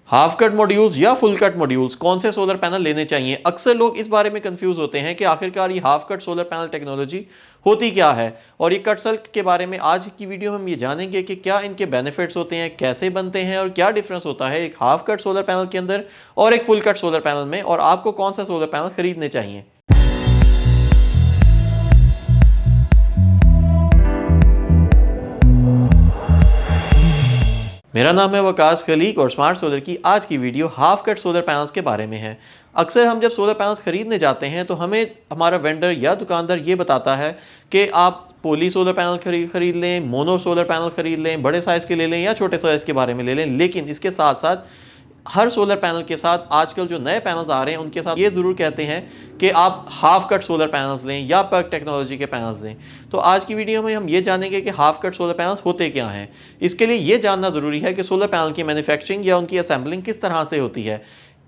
Half cut modules या full cut modules कौन से सोलर पैनल लेने चाहिए? अक्सर लोग इस बारे में कंफ्यूज होते हैं कि आखिरकार ये half cut solar panel technology होती क्या है। और ये कट सेल के बारे में आज की वीडियो में हम ये जानेंगे कि क्या इनके बेनिफिट्स होते हैं, कैसे बनते हैं और क्या डिफरेंस होता है एक हाफ कट सोलर पैनल के अंदर और एक फुल कट सोलर पैनल में, और आपको कौन सा सोलर पैनल खरीदने चाहिए। मेरा नाम है वकास खलीक और स्मार्ट सोलर की आज की video half cut solar panels के बारे में है। अक्सर हम जब सोलर पैनल्स खरीदने जाते हैं तो हमें हमारा वेंडर या दुकानदार ये बताता है कि आप पोली सोलर पैनल खरीद लें, मोनो सोलर पैनल खरीद लें, बड़े साइज़ के ले लें या छोटे साइज़ के बारे में ले लें। लेकिन इसके साथ साथ हर सोलर पैनल के साथ आजकल जो नए पैनल्स आ रहे हैं उनके साथ ये ज़रूर कहते हैं कि आप हाफ कट सोलर पैनल्स लें या पर्क टेक्नोलॉजी के पैनल्स लें। तो आज की वीडियो में हम ये जानेंगे कि हाफ कट सोलर पैनल्स होते क्या हैं। इसके लिए ये जानना ज़रूरी है कि सोलर पैनल की मैन्युफैक्चरिंग या उनकी असेंबलिंग किस तरह से होती है।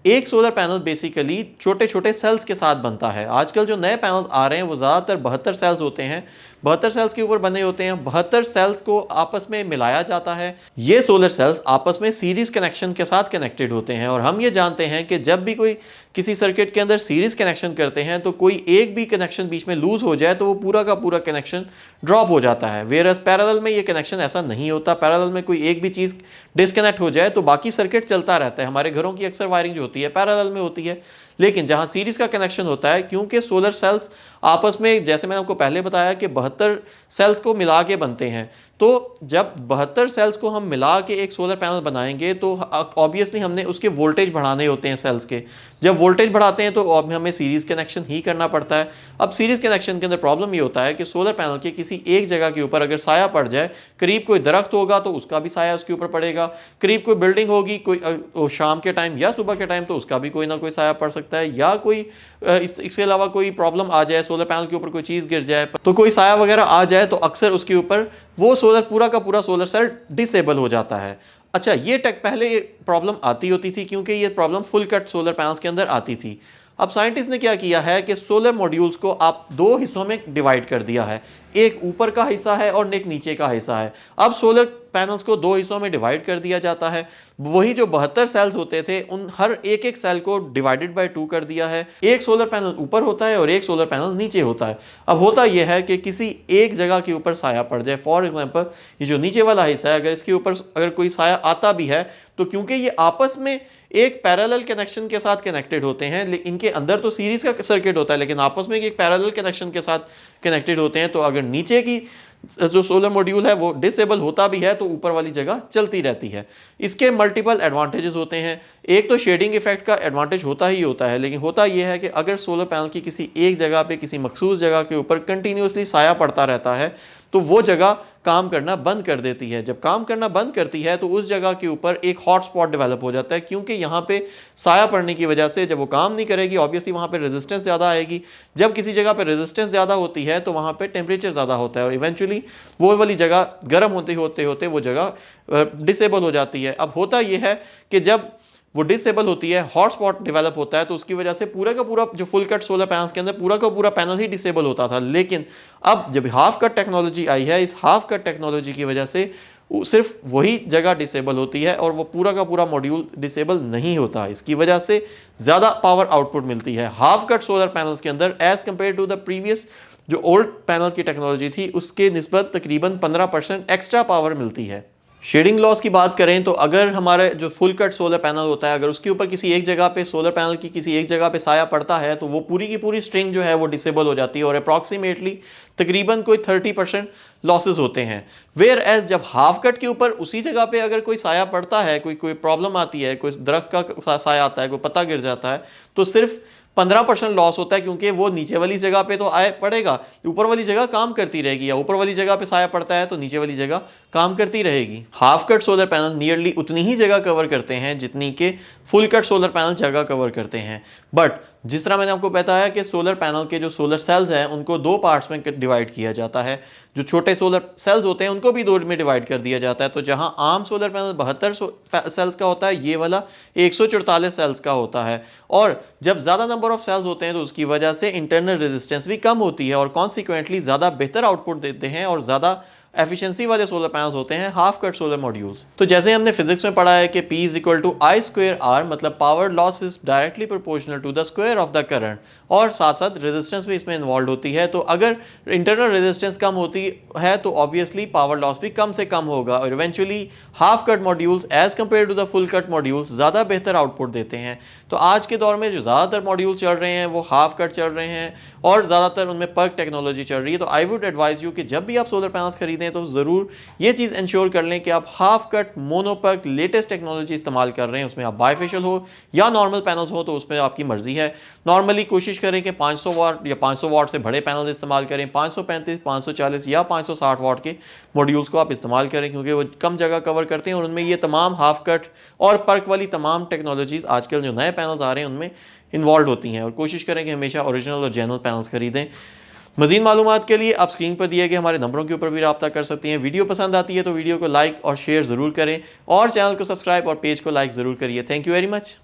एक सोलर पैनल बेसिकली छोटे छोटे सेल्स के साथ बनता है। आजकल जो नए पैनल्स आ रहे हैं वो ज़्यादातर 72 सेल्स होते हैं, 72 सेल्स के ऊपर बने होते हैं। 72 सेल्स को आपस में मिलाया जाता है। ये सोलर सेल्स आपस में सीरीज कनेक्शन के साथ कनेक्टेड होते हैं और हम ये जानते हैं कि जब भी कोई किसी सर्किट के अंदर सीरीज कनेक्शन करते हैं तो कोई एक भी कनेक्शन बीच में लूज हो जाए तो वो पूरा का पूरा कनेक्शन ड्रॉप हो जाता है। वेयरएज पैरेलल में ये कनेक्शन ऐसा नहीं होता। पैरेलल में कोई एक भी चीज़ डिस्कनेक्ट हो जाए तो बाकी सर्किट चलता रहता है। हमारे घरों की अक्सर वायरिंग जो होती है पैरेलल में होती है, लेकिन जहां सीरीज का कनेक्शन होता है, क्योंकि सोलर सेल्स आपस में, जैसे मैंने आपको पहले बताया कि 72 सेल्स को मिला के बनते हैं, तो जब 72 सेल्स को हम मिला के एक सोलर पैनल बनाएंगे तो ऑब्वियसली हमने उसके वोल्टेज बढ़ाने होते हैं सेल्स के। जब वोल्टेज बढ़ाते हैं तो हमें सीरीज कनेक्शन ही करना पड़ता है। अब सीरीज कनेक्शन के अंदर प्रॉब्लम ये होता है कि सोलर पैनल के किसी एक जगह के ऊपर अगर साया पड़ जाए, करीब कोई दरख्त होगा तो उसका भी साया उसके ऊपर पड़ेगा, करीब कोई बिल्डिंग होगी कोई शाम के टाइम या सुबह के टाइम तो उसका भी कोई ना कोई साया पड़ सकता है, या कोई इसके अलावा कोई प्रॉब्लम आ जाए, सोलर पैनल के ऊपर कोई चीज़ गिर जाए तो कोई साया वगैरह आ जाए तो अक्सर उसके ऊपर वो सोलर पूरा का पूरा सोलर सेल डिसेबल हो जाता है। अच्छा, ये पहले प्रॉब्लम आती होती थी क्योंकि ये problem full cut solar panels के अंदर आती थी। अब साइंटिस्ट ने क्या किया है कि सोलर मॉड्यूल्स को आप दो हिस्सों में डिवाइड कर दिया है। एक ऊपर का हिस्सा है और एक नीचे का हिस्सा है। अब सोलर पैनल्स को दो हिस्सों में डिवाइड कर दिया जाता है। वही जो 72 सेल्स होते थे उन हर एक सेल को डिवाइडेड बाय 2 कर दिया है। एक सोलर पैनल ऊपर होता है और एक सोलर पैनल नीचे होता है। अब होता यह है कि किसी एक जगह के ऊपर साया पड़ जाए, फॉर एग्जांपल ये जो नीचे वाला हिस्सा है, अगर इसके ऊपर अगर कोई साया आता भी है तो क्योंकि ये आपस में एक पैरेलल कनेक्शन के साथ कनेक्टेड होते हैं, इनके अंदर तो सीरीज का सर्किट होता है लेकिन आपस में एक पैरेलल कनेक्शन के साथ कनेक्टेड होते हैं, तो अगर नीचे की जो सोलर मॉड्यूल है वो डिसेबल होता भी है तो ऊपर वाली जगह चलती रहती है। इसके मल्टीपल एडवांटेजेस होते हैं। एक तो शेडिंग इफेक्ट का एडवांटेज होता ही होता है, लेकिन होता यह है कि अगर सोलर पैनल की किसी एक जगह पे किसी मखसूस जगह के ऊपर कंटिन्यूसली साया पड़ता रहता है तो वो जगह काम करना बंद कर देती है। जब काम करना बंद करती है तो उस जगह के ऊपर एक हॉट स्पॉट डेवलप हो जाता है, क्योंकि यहाँ पे साया पड़ने की वजह से जब वो काम नहीं करेगी ऑब्वियसली वहाँ पे रेजिस्टेंस ज़्यादा आएगी। जब किसी जगह पे रेजिस्टेंस ज़्यादा होती है तो वहाँ पे टेम्परेचर ज़्यादा होता है और इवेंचुअली वो वाली जगह गर्म होते होते वो जगह डिसेबल हो जाती है। अब होता यह है कि जब वो डिसेबल होती है, हॉट स्पॉट डेवलप होता है, तो उसकी वजह से पूरा का पूरा जो फुल कट सोलर पैनल्स के अंदर पूरा का पूरा पैनल ही डिसेबल होता था। लेकिन अब जब हाफ कट टेक्नोलॉजी आई है, इस हाफ कट टेक्नोलॉजी की वजह से सिर्फ वही जगह डिसेबल होती है और वो पूरा का पूरा मॉड्यूल डिसेबल नहीं होता। इसकी वजह से ज़्यादा पावर आउटपुट मिलती है हाफ कट सोलर पैनल्स के अंदर as compare to the previous जो ओल्ड पैनल की टेक्नोलॉजी थी उसके निस्बत तकरीबन 15% एक्स्ट्रा पावर मिलती है। शेडिंग लॉस की बात करें तो अगर हमारे जो फुल कट सोलर पैनल होता है, अगर उसके ऊपर किसी एक जगह पे सोलर पैनल की किसी एक जगह पे साया पड़ता है तो वो पूरी की पूरी स्ट्रिंग जो है वो डिसेबल हो जाती है और अप्रॉक्सीमेटली तकरीबन कोई 30% लॉसेस होते हैं। वेयर एज जब हाफ कट के ऊपर उसी जगह पे अगर कोई साया पड़ता है, कोई प्रॉब्लम आती है, कोई दरख्त का साया आता है, कोई पत्ता गिर जाता है, तो सिर्फ 15% लॉस होता है, क्योंकि वो नीचे वाली जगह पे तो आए पड़ेगा, ऊपर वाली जगह काम करती रहेगी, या ऊपर वाली जगह पे साया पड़ता है तो नीचे वाली जगह काम करती रहेगी। Half cut solar panel nearly उतनी ही जगह कवर करते हैं जितनी के फुल कट सोलर पैनल जगह कवर करते हैं। बट जिस तरह मैंने आपको बताया कि सोलर पैनल के जो सोलर सेल्स हैं उनको दो पार्ट्स में डिवाइड किया जाता है। जो छोटे सोलर सेल्स होते हैं उनको भी दो में डिवाइड कर दिया जाता है। तो जहां आम सोलर पैनल 72 सेल्स का होता है, ये वाला 144 सेल्स का होता है। और जब ज़्यादा नंबर ऑफ सेल्स होते हैं तो उसकी वजह से इंटरनल रेजिस्टेंस भी कम होती है और कॉन्सिक्वेंटली ज़्यादा बेहतर आउटपुट देते हैं और ज़्यादा एफिशिएंसी वाले सोलर पैनल्स होते हैं हाफ कट सोलर मॉड्यूल्स। तो जैसे हमने फिजिक्स में पढ़ा है कि P is equal to I square R, मतलब power loss is directly proportional to the square of the current, और साथ साथ रेजिस्टेंस भी इसमें इन्वॉल्व होती है। तो अगर इंटरनल रेजिस्टेंस कम होती है तो ऑब्वियसली पावर लॉस भी कम से कम होगा, और eventually half cut modules as compare to the full cut modules ज़्यादा बेहतर आउटपुट देते हैं। तो आज के दौर में जो ज़्यादातर मॉड्यूल चल रहे हैं वो हाफ कट चल रहे हैं और ज़्यादातर उनमें पर्क टेक्नोलॉजी चल रही है। तो आई वुड एडवाइज यू कि जब भी आप सोलर पैनल्स खरीदें तो ज़रूर ये चीज़ इंश्योर कर लें कि आप half cut mono PERC latest technology इस्तेमाल कर रहे हैं। उसमें आप बायफेशियल हो या नॉर्मल पैनल्स हो तो उसमें आपकी मर्जी है। नॉर्मली कोशिश करें कि 500 वाट या 500 वाट से बड़े पैनल इस्तेमाल करें, 535, 540 या 560 वाट के मॉड्यूल्स को आप इस्तेमाल करें, क्योंकि वो कम जगह कवर करते हैं और उनमें ये तमाम हाफ कट और पर्क वाली तमाम टेक्नोलॉजीज़ आजकल जो नए पैनल्स आ रहे हैं उनमें इन्वॉल्व होती हैं। और कोशिश करें कि हमेशा ओरिजिनल और जेन्युइन पैनल्स खरीदें। मज़ीद मालूमात के लिए आप स्क्रीन पर दिए गए हमारे नंबरों के ऊपर भी रब्ता कर सकती हैं। वीडियो पसंद आती है तो वीडियो को लाइक और शेयर ज़रूर करें और चैनल को सब्सक्राइब और पेज को लाइक ज़रूर करिए। Thank you very much.